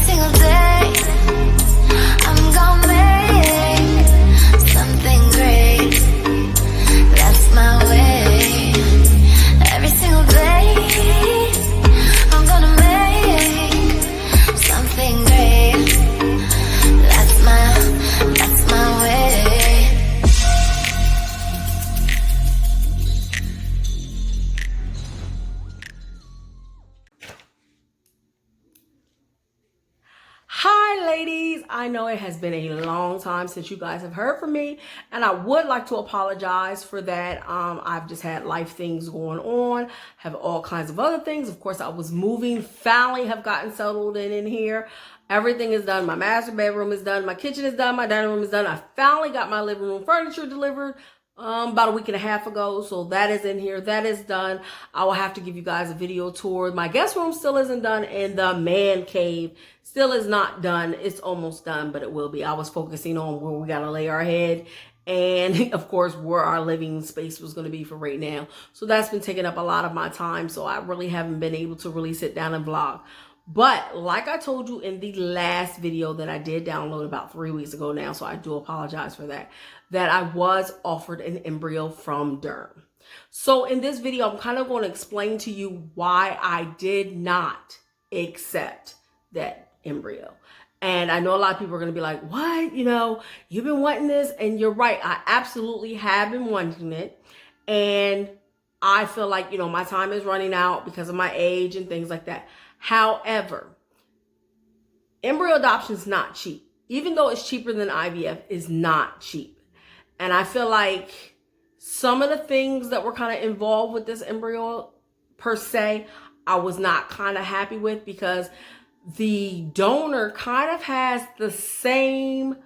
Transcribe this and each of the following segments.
single day, I'm gonna make something great. That's my way. Every single day, I'm gonna make something great. That's my way. Hi ladies, I know it has been a long time since you guys have heard from me, and I would like to apologize for that. I've just had life things going on, have all kinds of other things. Of course, I was moving, finally have gotten settled in here. Everything is done. My master bedroom is done. My kitchen is done. My dining room is done. I finally got my living room furniture delivered about a week and a half ago. So that is in here. That is done. I will have to give you guys a video tour. My guest room still isn't done, and the man cave still is not done. It's almost done, but it will be. I was focusing on where we got to lay our head, and of course where our living space was going to be for right now. So that's been taking up a lot of my time. So I really haven't been able to really sit down and vlog. But like I told you in the last video that I did download about 3 weeks ago now, so I do apologize for that, that I was offered an embryo from Derm. So in this video, I'm kind of going to explain to you why I did not accept that embryo. And I know a lot of people are going to be like, what? You know, you've been wanting this, and you're right. I absolutely have been wanting it. And I feel like, you know, my time is running out because of my age and things like that. However, embryo adoption is not cheap. Even though it's cheaper than IVF, it's not cheap. And I feel like some of the things that were kind of involved with this embryo per se, I was not kind of happy with, because the donor kind of has the same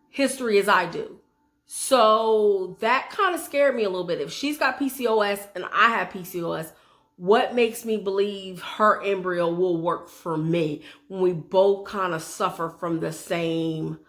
history as I do. So that kind of scared me a little bit. If she's got PCOS and I have PCOS, what makes me believe her embryo will work for me when we both kind of suffer from the same,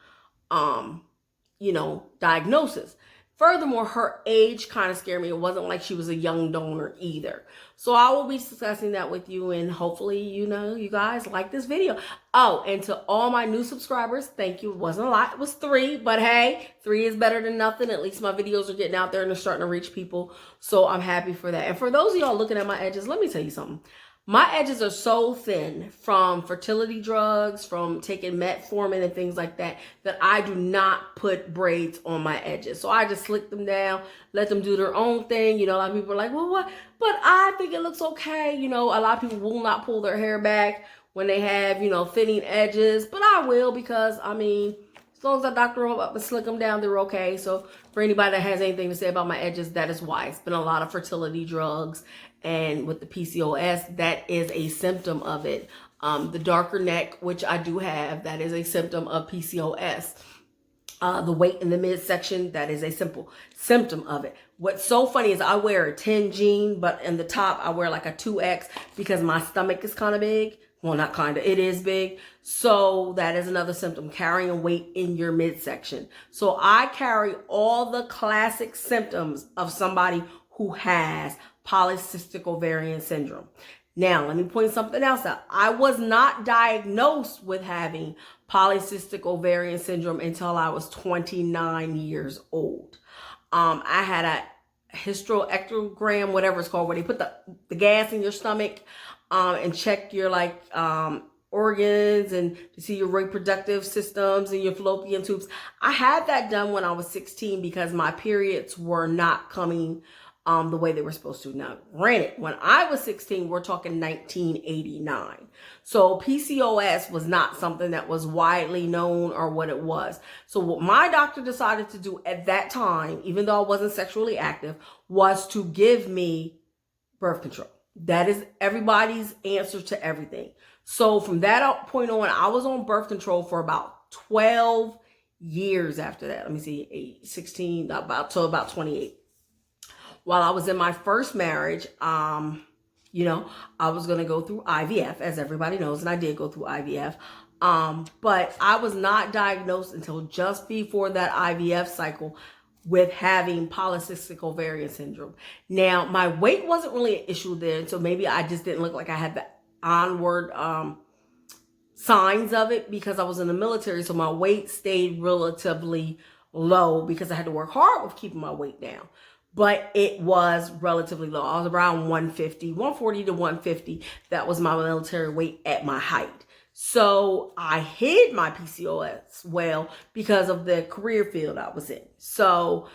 you know, diagnosis? Furthermore, her age kind of scared me. It wasn't like she was a young donor either. So I will be discussing that with you, and hopefully, you know, you guys like this video. Oh, and to all my new subscribers, thank you. It wasn't a lot. It was 3, but hey, 3 is better than nothing. At least my videos are getting out there and they're starting to reach people. So I'm happy for that. And for those of y'all looking at my edges, let me tell you something. My edges are so thin from fertility drugs, from taking metformin and things like that, that I do not put braids on my edges. So I just slick them down, let them do their own thing. You know, a lot of people are like, well, what? But I think it looks okay. You know, a lot of people will not pull their hair back when they have, you know, thinning edges. But I will, because, I mean, as long as I doctor them up and slick them down, they're okay. So for anybody that has anything to say about my edges, that is why. It's been a lot of fertility drugs. And with the PCOS, that is a symptom of it. The darker neck, which I do have, that is a symptom of PCOS. The weight in the midsection, that is a simple symptom of it. What's so funny is I wear a 10 jean, but in the top, I wear like a 2X because my stomach is kind of big. Well, not kind of, it is big. So that is another symptom, carrying weight in your midsection. So I carry all the classic symptoms of somebody who has polycystic ovarian syndrome. Now, let me point something else out. I was not diagnosed with having polycystic ovarian syndrome until I was 29 years old. I had a hysterectogram, whatever it's called, where they put the gas in your stomach and check your organs and to see your reproductive systems and your fallopian tubes. I had that done when I was 16 because my periods were not coming the way they were supposed to. Now, granted, when I was 16, we're talking 1989. So PCOS was not something that was widely known or what it was. So what my doctor decided to do at that time, even though I wasn't sexually active, was to give me birth control. That is everybody's answer to everything. So from that point on, I was on birth control for about 12 years after that. Let me see, 16, about 28. While I was in my first marriage, you know, I was going to go through IVF, as everybody knows, and I did go through IVF. But I was not diagnosed until just before that IVF cycle with having polycystic ovarian syndrome. Now, my weight wasn't really an issue then, so maybe I just didn't look like I had the onward signs of it because I was in the military. So my weight stayed relatively low because I had to work hard with keeping my weight down. But it was relatively low. I was around 140 to 150. That was my military weight at my height. So I hid my PCOS well because of the career field I was in. So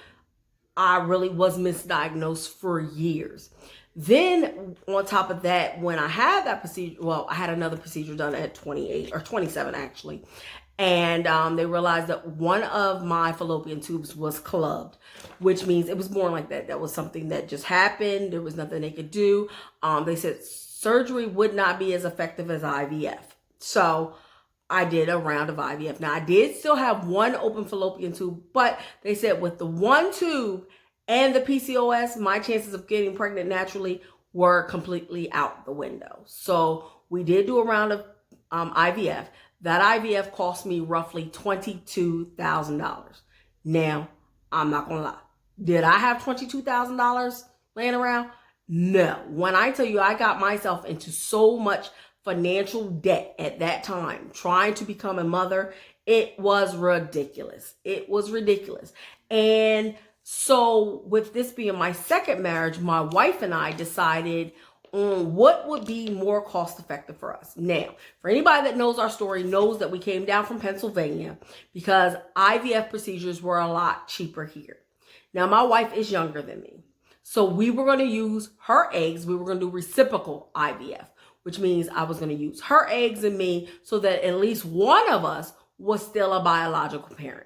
I really was misdiagnosed for years. Then on top of that, when I had that procedure, well, I had another procedure done at 28 or 27 actually. And they realized that one of my fallopian tubes was clubbed, which means it was born like that. That was something that just happened. There was nothing they could do. They said surgery would not be as effective as IVF. So I did a round of IVF. Now, I did still have one open fallopian tube, but they said with the one tube and the PCOS, my chances of getting pregnant naturally were completely out the window. So we did do a round of IVF. That IVF cost me roughly $22,000. Now, I'm not going to lie. Did I have $22,000 laying around? No. When I tell you I got myself into so much financial debt at that time, trying to become a mother, it was ridiculous. It was ridiculous. And so with this being my second marriage, my wife and I decided on what would be more cost effective for us. Now, for anybody that knows our story knows that we came down from Pennsylvania because IVF procedures were a lot cheaper here. Now, my wife is younger than me. So we were going to use her eggs. We were going to do reciprocal IVF, which means I was going to use her eggs and me so that at least one of us was still a biological parent.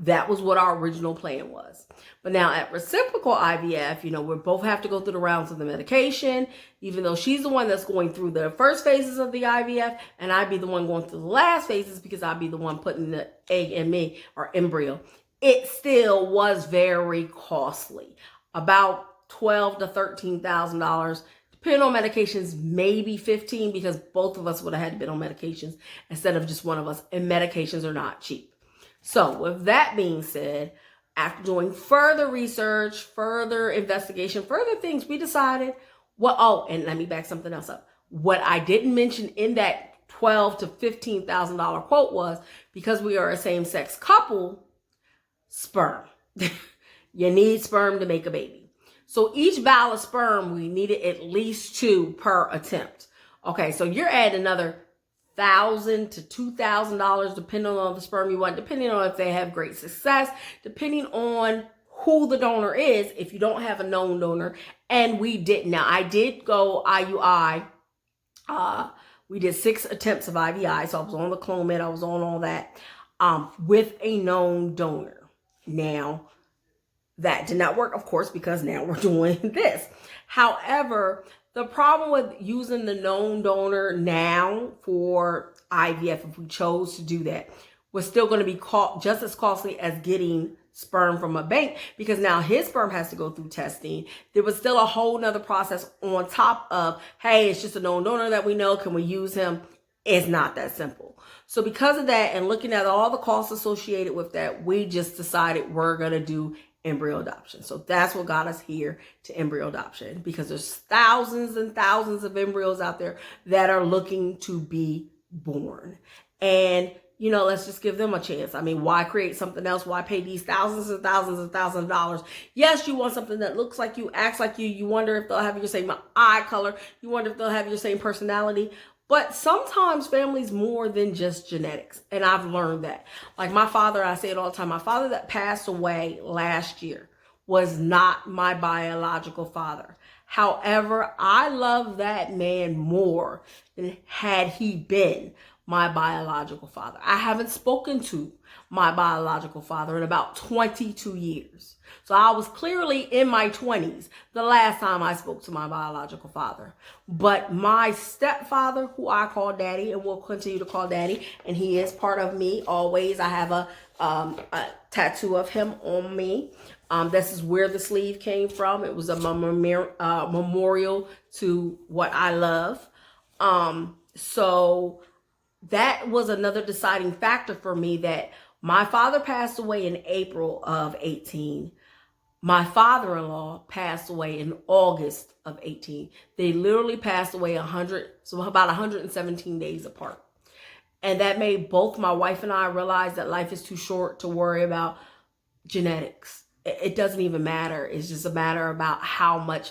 That was what our original plan was. But now at reciprocal IVF, we both have to go through the rounds of the medication, even though she's the one that's going through the first phases of the IVF, and I'd be the one going through the last phases because I'd be the one putting the egg in me or embryo. It still was very costly, about $12,000 to $13,000. Depending on medications, maybe 15 because both of us would have had to been on medications instead of just one of us, and medications are not cheap. So with that being said, after doing further research, further investigation, further things, we decided, and let me back something else up. What I didn't mention in that $12,000 to $15,000 quote was because we are a same-sex couple, sperm. You need sperm to make a baby. So each vial of sperm, we needed at least 2 per attempt. Okay, so you're adding another $1,000 to $2,000 depending on the sperm you want, depending on if they have great success, depending on who the donor is, if you don't have a known donor. And we didn't. Now, I did go IUI. We did 6 attempts of IVI. So I was on the Coleman. I was on all that with a known donor. Now, that did not work, of course, because now we're doing this. However, the problem with using the known donor now for IVF, if we chose to do that, was still going to be just as costly as getting sperm from a bank, because now his sperm has to go through testing. There was still a whole nother process on top of, hey, it's just a known donor that we know. Can we use him? It's not that simple. So because of that and looking at all the costs associated with that, we just decided we're going to do embryo adoption. So that's what got us here to embryo adoption, because there's thousands and thousands of embryos out there that are looking to be born. And, let's just give them a chance. I mean, why create something else? Why pay these thousands and thousands and thousands of dollars? Yes, you want something that looks like you, acts like you. You wonder if they'll have your same eye color. You wonder if they'll have your same personality. But sometimes family's more than just genetics. And I've learned that. Like my father, I say it all the time, my father that passed away last year was not my biological father. However, I love that man more than had he been my biological father. I haven't spoken to my biological father in about 22 years. So I was clearly in my 20s the last time I spoke to my biological father. But my stepfather, who I call daddy and will continue to call daddy, and he is part of me always. I have a tattoo of him on me. This is where the sleeve came from. It was a memorial to what I love. So that was another deciding factor for me, that my father passed away in April of 18. My father-in-law passed away in August of 18. They literally passed away about 117 days apart. And that made both my wife and I realize that life is too short to worry about genetics. It doesn't even matter. It's just a matter about how much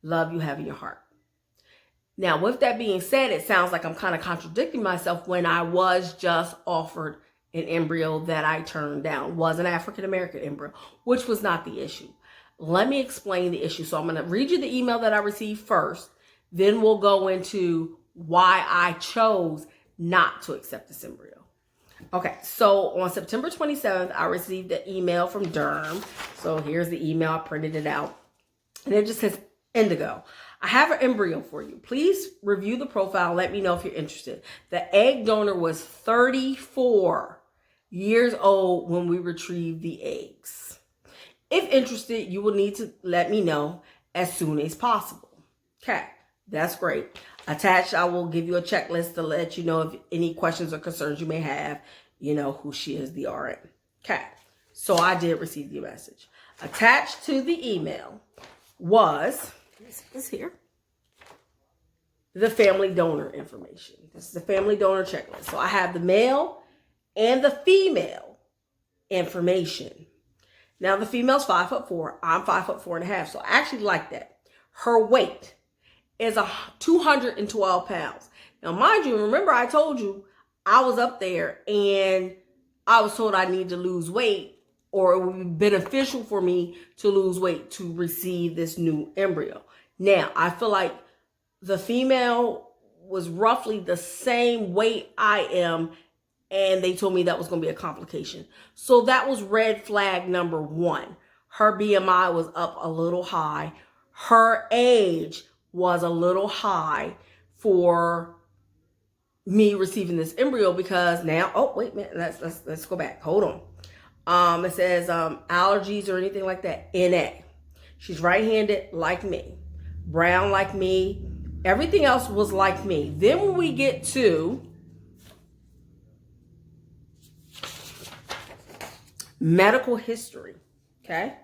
love you have in your heart. Now, with that being said, it sounds like I'm kind of contradicting myself when I was just offered an embryo that I turned down. Was an African-American embryo, which was not the issue. Let me explain the issue. So I'm going to read you the email that I received first. Then we'll go into why I chose not to accept this embryo. Okay, so on September 27th, I received an email from Derm. So here's the email. I printed it out. And it just says, Indigo, I have an embryo for you. Please review the profile. Let me know if you're interested. The egg donor was 34 years old when we retrieved the eggs. If interested, you will need to let me know as soon as possible. Okay, that's great. Attached, I will give you a checklist to let you know if any questions or concerns you may have. You know who she is, the RN. Okay, so I did receive the message. Attached to the email was, this here, the family donor information. This is the family donor checklist. So I have the male and the female information. Now the female's 5'4". I'm 5'4.5". So I actually like that. Her weight is 212 pounds. Now, mind you, remember I told you I was up there and I was told I need to lose weight, or it would be beneficial for me to lose weight to receive this new embryo. Now, I feel like the female was roughly the same weight I am, and they told me that was going to be a complication. So that was red flag number one. Her BMI was up a little high. Her age was a little high for me receiving this embryo, because now, oh, wait a minute, let's go back. Hold on. It says allergies or anything like that. NA. She's right-handed like me. Brown like me. Everything else was like me. Then when we get to medical history, okay?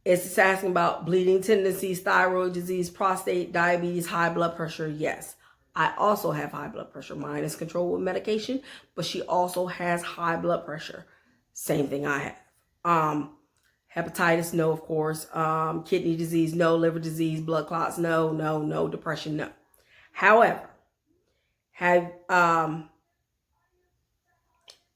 It's asking about bleeding tendencies, thyroid disease, prostate, diabetes, high blood pressure. Yes, I also have high blood pressure. Mine is controlled with medication, but she also has high blood pressure. Same thing I have. Hepatitis, no, of course. Kidney disease, no. Liver disease, blood clots, no, no, no. Depression, no. However, it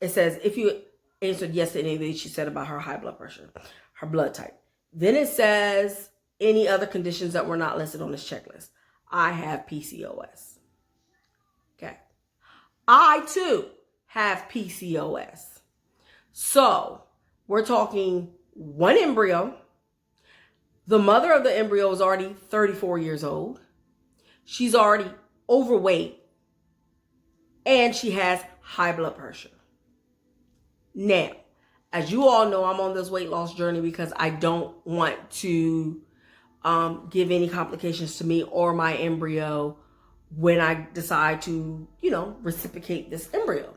says if you answered yes to anything she said about her high blood pressure, her blood type. Then it says any other conditions that were not listed on this checklist. I have PCOS. Okay. I too have PCOS. So we're talking one embryo. The mother of the embryo is already 34 years old. She's already overweight. And she has high blood pressure. Now, as you all know, I'm on this weight loss journey because I don't want to give any complications to me or my embryo when I decide to, reciprocate this embryo.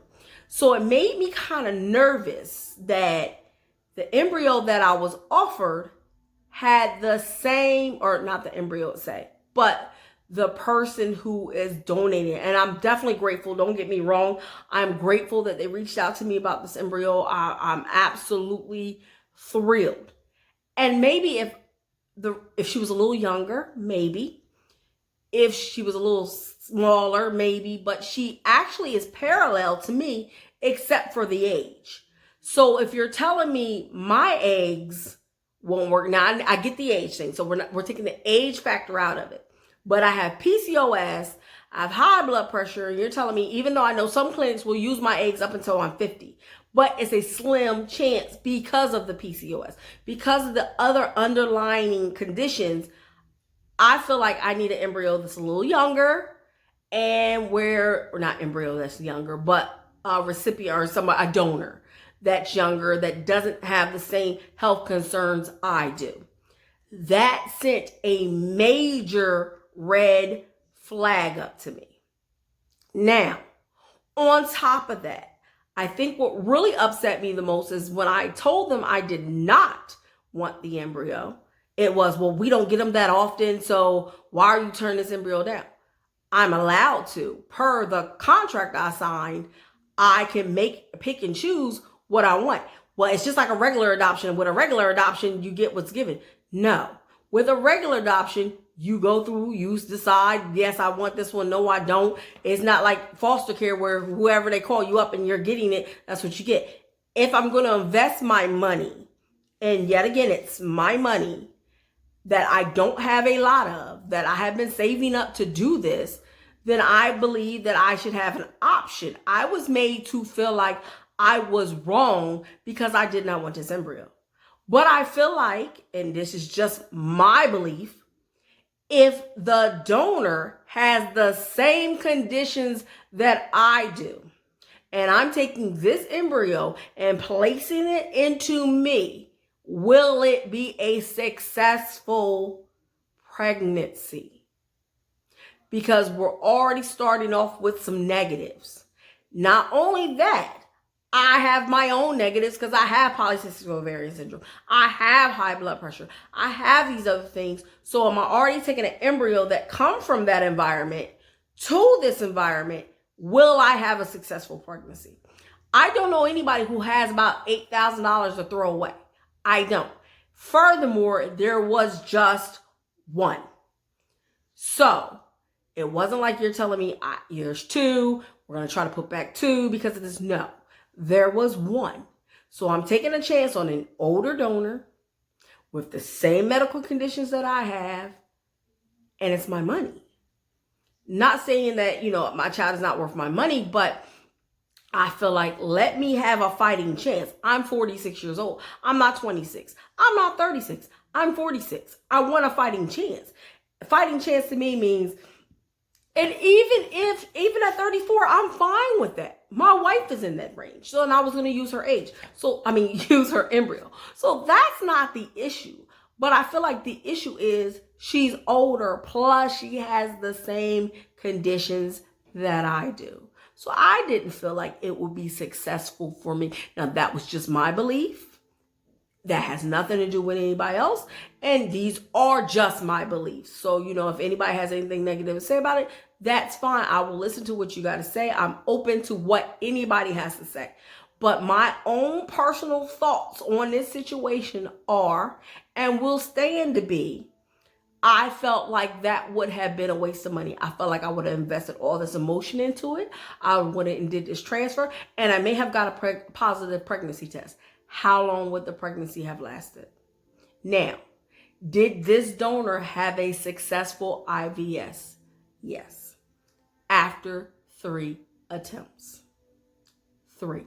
So it made me kind of nervous that the embryo that I was offered had the same, or not the embryo say, but the person who is donating. And I'm definitely grateful. Don't get me wrong. I'm grateful that they reached out to me about this embryo. I'm absolutely thrilled. And maybe if she was a little younger, maybe. If she was a little smaller, maybe. But she actually is parallel to me, except for the age. So if you're telling me my eggs won't work, now I get the age thing. So we're taking the age factor out of it. But I have PCOS, I have high blood pressure, and you're telling me, even though I know some clinics will use my eggs up until I'm 50, but it's a slim chance because of the PCOS, because of the other underlying conditions. I feel like I need an embryo that's a little younger, and or not embryo that's younger, but a recipient or a donor that's younger, that doesn't have the same health concerns I do. That sent a major red flag up to me. Now, on top of that, I think what really upset me the most is when I told them I did not want the embryo. It was, well, we don't get them that often, so why are you turning this embryo down? I'm allowed to. Per the contract I signed, I can pick and choose what I want. Well, it's just like a regular adoption. With a regular adoption, you get what's given. No. With a regular adoption, you go through, you decide, yes, I want this one, no, I don't. It's not like foster care where whoever they call you up and you're getting it, that's what you get. If I'm going to invest my money, and yet again, it's my money that I don't have a lot of, that I have been saving up to do this, then I believe that I should have an option. I was made to feel like I was wrong because I did not want this embryo. But I feel like, and this is just my belief, if the donor has the same conditions that I do, and I'm taking this embryo and placing it into me, will it be a successful pregnancy? Because we're already starting off with some negatives. Not only that, I have my own negatives because I have polycystic ovarian syndrome. I have high blood pressure. I have these other things. So am I already taking an embryo that come from that environment to this environment? Will I have a successful pregnancy? I don't know anybody who has about $8,000 to throw away. I don't. Furthermore, there was just one. So it wasn't like you're telling me there's two. We're going to try to put back two because of this. No. There was one. So I'm taking a chance on an older donor with the same medical conditions that I have, and it's my money. Not saying that, my child is not worth my money, but I feel like let me have a fighting chance. I'm 46 years old. I'm not 26. I'm not 36. I'm 46. I want a fighting chance. A fighting chance to me means, and even at 34, I'm fine with that. My wife is in that range. So, and I was going to use her age. Use her embryo. So that's not the issue. But I feel like the issue is she's older. Plus she has the same conditions that I do. So I didn't feel like it would be successful for me. Now that was just my belief. That has nothing to do with anybody else. And these are just my beliefs. So, if anybody has anything negative to say about it, that's fine. I will listen to what you got to say. I'm open to what anybody has to say. But my own personal thoughts on this situation are, and will stand to be, I felt like that would have been a waste of money. I felt like I would have invested all this emotion into it. I would have did this transfer, and I may have got a positive pregnancy test. How long would the pregnancy have lasted? Now, did this donor have a successful IVS? Yes. After 3 attempts. 3.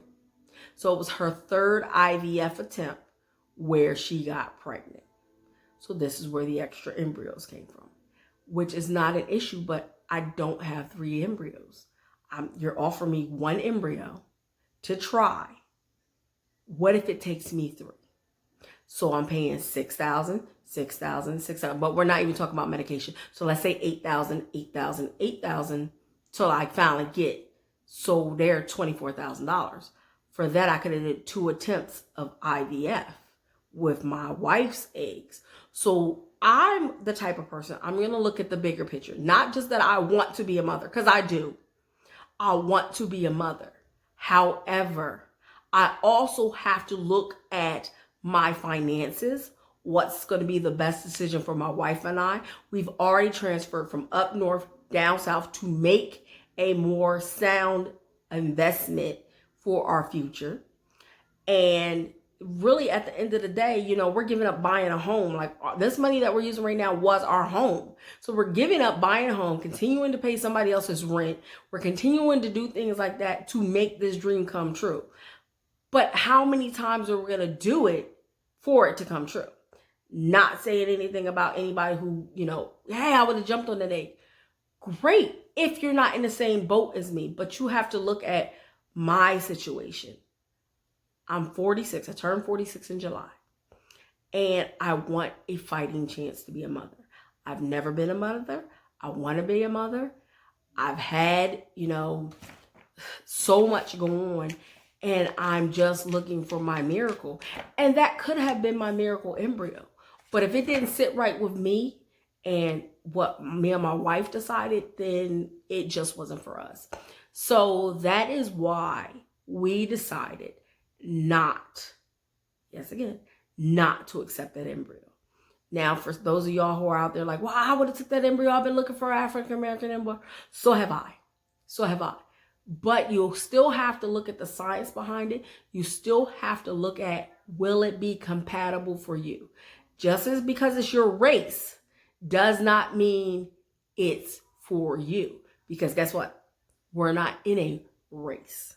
So it was her third IVF attempt where she got pregnant. So this is where the extra embryos came from, which is not an issue, but I don't have 3 embryos. You're offering me 1 embryo to try. What if it takes me 3? So I'm paying $6,000, $6,000, $6,000, but we're not even talking about medication. So let's say $8,000, $8,000, $8,000 till I finally get. So they're $24,000. For that, I could have did 2 attempts of IVF with my wife's eggs. So I'm the type of person, I'm going to look at the bigger picture. Not just that I want to be a mother, because I do. I want to be a mother. However, I also have to look at my finances, what's going to be the best decision for my wife and I. We've already transferred from up north down south to make a more sound investment for our future. And really at the end of the day, we're giving up buying a home. Like this money that we're using right now was our home. So we're giving up buying a home, continuing to pay somebody else's rent. We're continuing to do things like that to make this dream come true. But how many times are we going to do it for it to come true? Not saying anything about anybody who, hey, I would have jumped on that egg. Great if you're not in the same boat as me, but you have to look at my situation. I'm 46. I turned 46 in July. And I want a fighting chance to be a mother. I've never been a mother. I want to be a mother. I've had, so much going on. And I'm just looking for my miracle. And that could have been my miracle embryo. But if it didn't sit right with me and what me and my wife decided, then it just wasn't for us. So that is why we decided not, yes, again, not to accept that embryo. Now, for those of y'all who are out there like, well, I would have took that embryo. I've been looking for an African-American embryo. So have I. So have I. But you'll still have to look at the science behind it. You still have to look at, will it be compatible for you? Just as because it's your race does not mean it's for you. Because guess what? We're not in a race.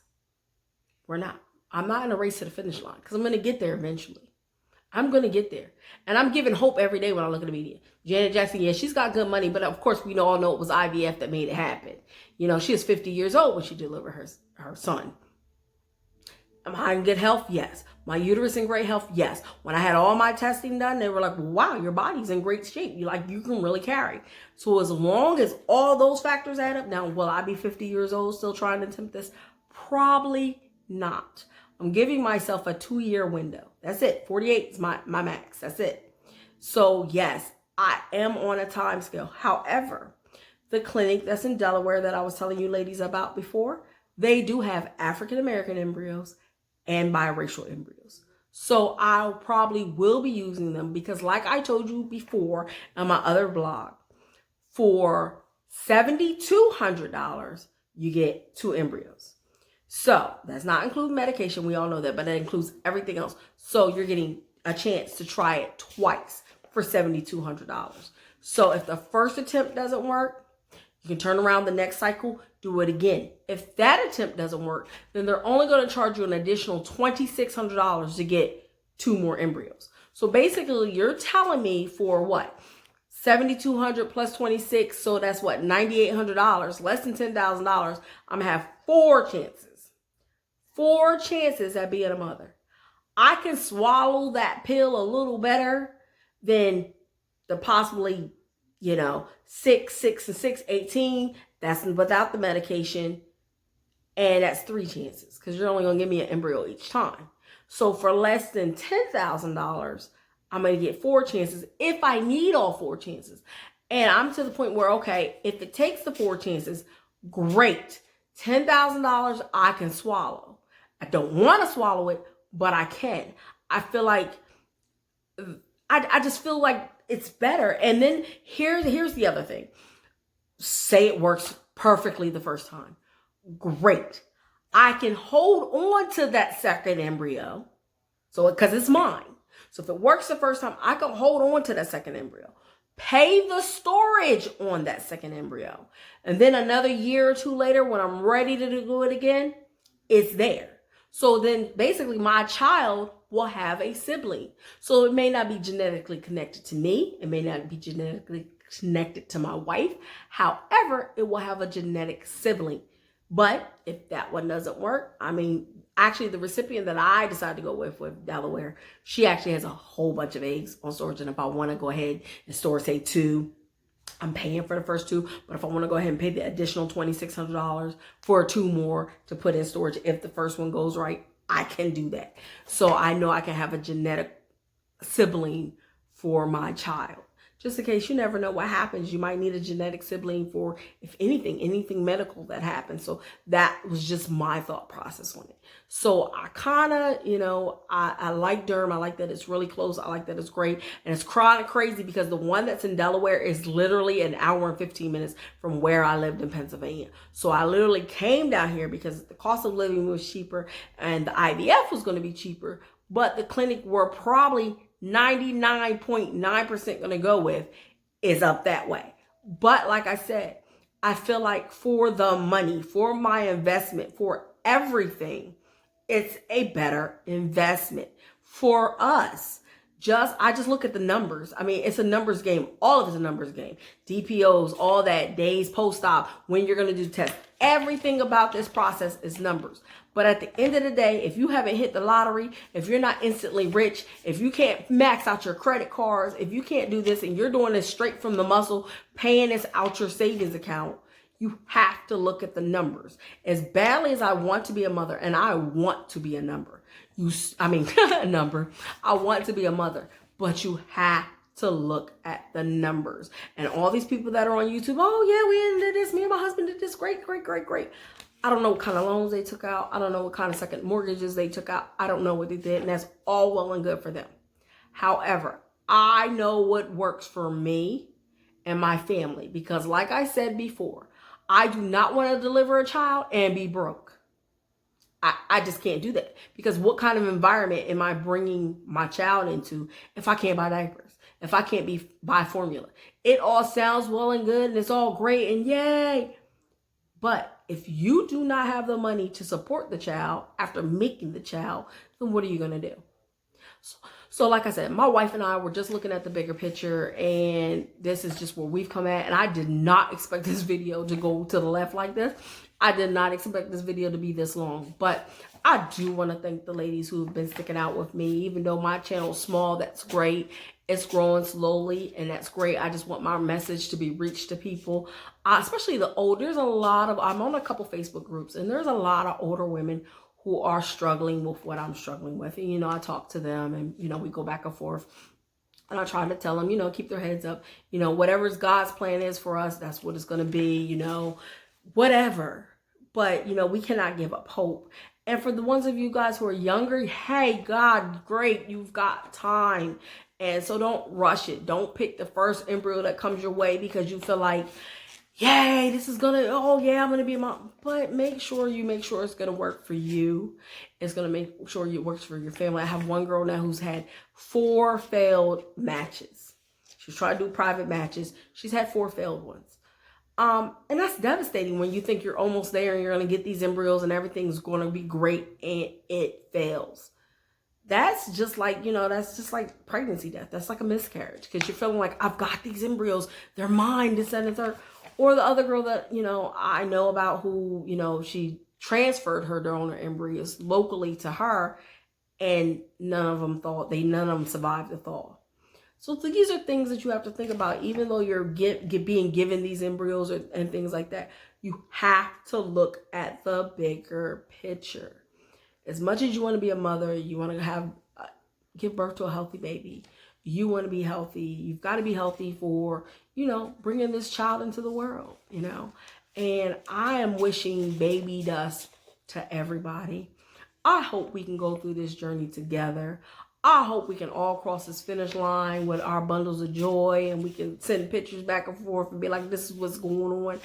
We're not. I'm not in a race to the finish line because I'm going to get there eventually. I'm going to get there. And I'm giving hope every day when I look at the media. Janet Jackson, yeah, she's got good money, but of course we all know it was IVF that made it happen. You know, she was 50 years old when she delivered her son. Am I in good health? Yes. My uterus in great health? Yes. When I had all my testing done, they were like, wow, your body's in great shape. You can really carry. So as long as all those factors add up, now, will I be 50 years old still trying to attempt this? Probably not. I'm giving myself a 2-year window. That's it. 48 is my max. That's it. So yes, I am on a time scale. However, the clinic that's in Delaware that I was telling you ladies about before, they do have African-American embryos and biracial embryos. So I probably will be using them because like I told you before on my other blog, for $7,200, you get 2 embryos. So that's not including medication. We all know that, but that includes everything else. So you're getting a chance to try it twice for $7,200. So if the first attempt doesn't work, you can turn around the next cycle, do it again. If that attempt doesn't work, then they're only going to charge you an additional $2,600 to get 2 more embryos. So basically you're telling me for what? $7,200 plus 26. So that's what? $9,800, less than $10,000. I'm going to have 4 chances. 4 chances at being a mother. I can swallow that pill a little better than the possibly, 6, and 6, 18. That's without the medication. And that's 3 chances because you're only going to give me an embryo each time. So for less than $10,000, I'm going to get 4 chances if I need all 4 chances. And I'm to the point where, okay, if it takes the 4 chances, great. $10,000 I can swallow. I don't want to swallow it, but I can. I feel like, I just feel like it's better. And then here's the other thing. Say it works perfectly the first time. Great. I can hold on to that second embryo. So, because it's mine. So if it works the first time, I can hold on to that second embryo. Pay the storage on that second embryo. And then another year or 2 later, when I'm ready to do it again, it's there. So then basically my child will have a sibling. So it may not be genetically connected to me. It may not be genetically connected to my wife. However, it will have a genetic sibling. But if that one doesn't work, actually the recipient that I decided to go with Delaware, she actually has a whole bunch of eggs on storage. And if I want to go ahead and store, say 2, I'm paying for the first 2. But if I want to go ahead and pay the additional $2,600 for 2 more to put in storage, if the first one goes right, I can do that. So I know I can have a genetic sibling for my child. Just in case, you never know what happens. You might need a genetic sibling for, if anything medical that happens. So that was just my thought process on it. So I kind of, I like Durham. I like that it's really close. I like that it's great. And it's crazy because the one that's in Delaware is literally an hour and 15 minutes from where I lived in Pennsylvania. So I literally came down here because the cost of living was cheaper and the IVF was going to be cheaper. But the clinic were probably 99.9% going to go with is up that way. But like I said, I feel like for the money, for my investment, for everything, it's a better investment for us. I just look at the numbers. It's a numbers game. All of it's a numbers game. DPOs, all that, days post-op, when you're going to do tests. Everything about this process is numbers. But at the end of the day, if you haven't hit the lottery, if you're not instantly rich, if you can't max out your credit cards, if you can't do this and you're doing this straight from the muscle, paying this out your savings account, you have to look at the numbers. As badly as I want to be a mother, and I want to be a number, a number, I want to be a mother, but you have to look at the numbers. And all these people that are on YouTube, oh yeah, we did this, me and my husband did this, great, great, great, great. I don't know what kind of loans they took out. I don't know what kind of second mortgages they took out. I don't know what they did, and that's all well and good for them. However, I know what works for me and my family, because like I said before, I do not want to deliver a child and be broke. I just can't do that, because what kind of environment am I bringing my child into if I can't buy diapers, if I can't buy formula? It all sounds well and good and it's all great and yay. But if you do not have the money to support the child after making the child, then what are you going to do? So like I said, my wife and I were just looking at the bigger picture, and this is just where we've come at. And I did not expect this video to go to the left like this. I did not expect this video to be this long, but I do want to thank the ladies who have been sticking out with me. Even though my channel's small, that's great. It's growing slowly, and that's great. I just want my message to be reached to people, especially the old. There's a lot of, I'm on a couple Facebook groups, and there's a lot of older women who are struggling with what I'm struggling with. And, you know, I talk to them, and, you know, we go back and forth. And I try to tell them, you know, keep their heads up. You know, whatever's God's plan is for us, that's what it's going to be, you know, whatever. But, you know, we cannot give up hope. And for the ones of you guys who are younger, hey, God, great, you've got time. And so don't rush it. Don't pick the first embryo that comes your way because you feel like, yay, this is going to, oh yeah, I'm going to be a mom. But make sure it's going to work for you. It's going to make sure it works for your family. I have one girl now who's had 4 failed matches. She's trying to do private matches. She's had 4 failed ones. And that's devastating when you think you're almost there and you're going to get these embryos and everything's going to be great and it fails. That's just like, you know, that's just like pregnancy death. That's like a miscarriage because you're feeling like, I've got these embryos. They're mine, this, and the third. Or the other girl that, you know, I know about who, you know, she transferred her donor embryos locally to her, and none of them survived the thaw. So these are things that you have to think about. Even though you're being given these embryos and things like that, you have to look at the bigger picture. As much as you want to be a mother, you want to give birth to a healthy baby. You want to be healthy. You've got to be healthy for, you know, bringing this child into the world, you know. And I am wishing baby dust to everybody. I hope we can go through this journey together. I hope we can all cross this finish line with our bundles of joy, and we can send pictures back and forth and be like, this is what's going on.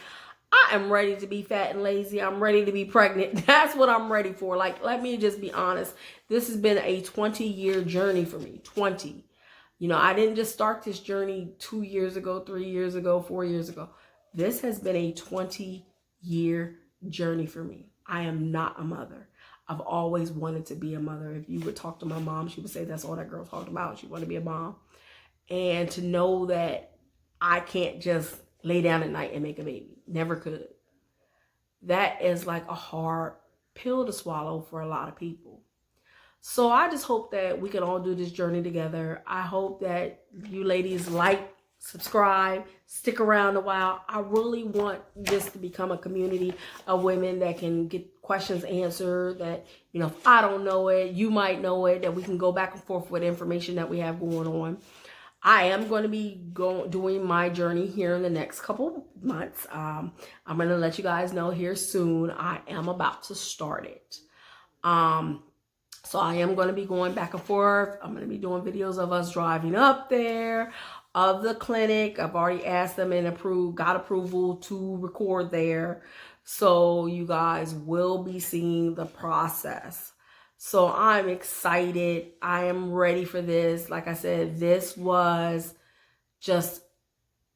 I am ready to be fat and lazy. I'm ready to be pregnant. That's what I'm ready for. Like, let me just be honest. This has been a 20-year journey for me. 20. You know, I didn't just start this journey 2 years ago, 3 years ago, 4 years ago. This has been a 20-year journey for me. I am not a mother. I've always wanted to be a mother. If you would talk to my mom, she would say that's all that girl talked about. She wanted to be a mom. And to know that I can't just lay down at night and make a baby. Never could. That is like a hard pill to swallow for a lot of people. So I just hope that we can all do this journey together. I hope that you ladies like, subscribe, stick around a while. I really want this to become a community of women that can get questions answered, that, you know, if I don't know it, you might know it, that we can go back and forth with information that we have going on. I am going to be doing my journey here in the next couple months. I'm going to let you guys know here soon. I am about to start it. So I am going to be going back and forth. I'm going to be doing videos of us driving up there, of the clinic. I've already asked them and got approval to record there. So you guys will be seeing the process. So I'm excited. I am ready for this. Like I said, this was just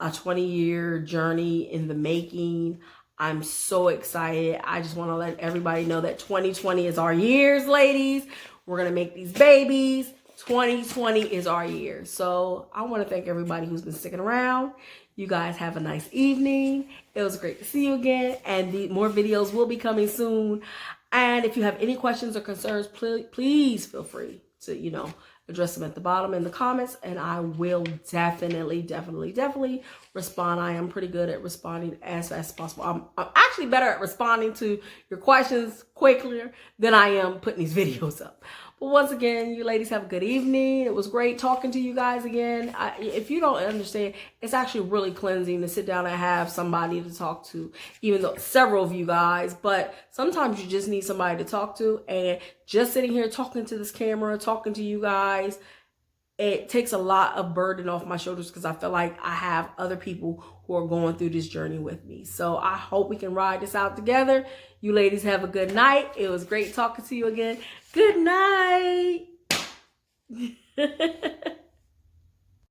a 20-year journey in the making. I'm so excited. I just want to let everybody know that 2020 is our years, ladies. We're going to make these babies. 2020 is our year. So I want to thank everybody who's been sticking around. You guys have a nice evening. It was great to see you again. And more videos will be coming soon. And if you have any questions or concerns, please feel free to, you know, address them at the bottom in the comments, and I will definitely respond. I am pretty good at responding as fast as possible. I'm actually better at responding to your questions quicker than I am putting these videos up. But once again, you ladies have a good evening. It was great talking to you guys again. If you don't understand, it's actually really cleansing to sit down and have somebody to talk to, even though several of you guys, but sometimes you just need somebody to talk to. And just sitting here talking to this camera, talking to you guys, it takes a lot of burden off my shoulders because I feel like I have other people who are going through this journey with me. So I hope we can ride this out together. You ladies have a good night. It was great talking to you again. Good night.